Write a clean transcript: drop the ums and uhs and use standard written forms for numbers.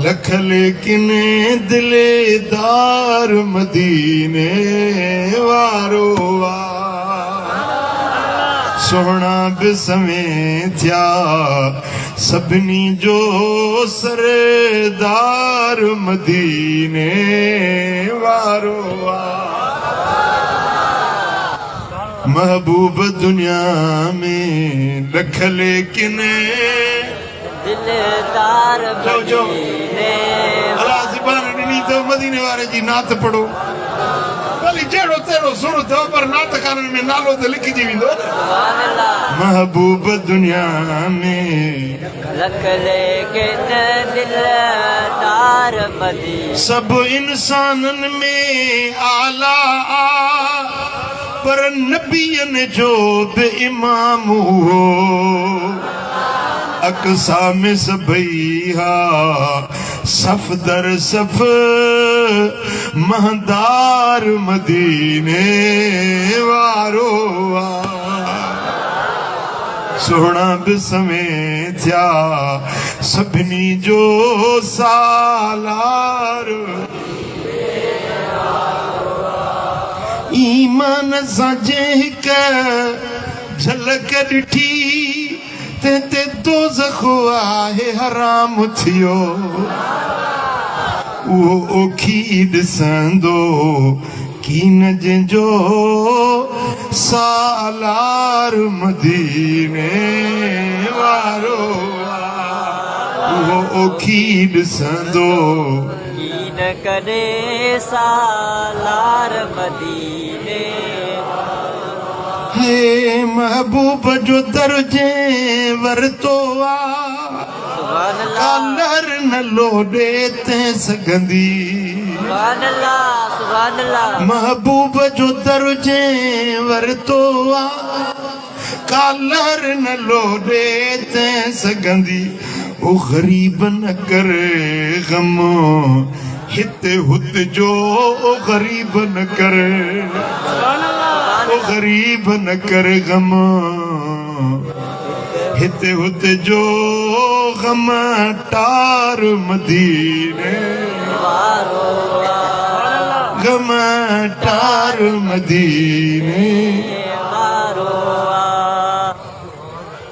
लख लेकिन दिलेदार मदीने वारो सोहना बिसमें थिया सभिनी जो सरदार मदीने वारो महबूब दुनिया में लख लेकिन दिलदार मदीने अल्लाह ज़ुबान ॾिनी तो मदीने वारे जी नात पढ़ो भली जहिड़ो तहिड़ो सुर अथव पर नात ख़ाननि में नालो त लिखिजी वेंदो महबूब दुनिया में लख लेकिन दिलदार मदीने सभु इंसाननि में आला पर नबियनि जो बि इमाम हो अक़सा में सभई हा सफ़ दर सफ़ महदार मदीने वारो सोहना बिसमें थिया सभिनी जो सालार ईमान सां जंहिं हिक झलक ॾिठी ते दोज़ख आहे हराम थियो उहो ओखी ॾिसंदो कीन जंहिंजो सालार मदीने वारो उहो ओखी ॾिसंदो कीन करे सालार मदीने हे महबूब जो दर्जे वरतो कालर न लोॾे ते सघंदी महबूब जो दर्जे वरतो कालर न लोॾे ते सघंदी ओ ग़रीब न करे गम हिते हुते जो ओ ग़रीब न करे ओ ग़रीब न करे गम हिते हुते जो गम टार मदीने गम टार मदीने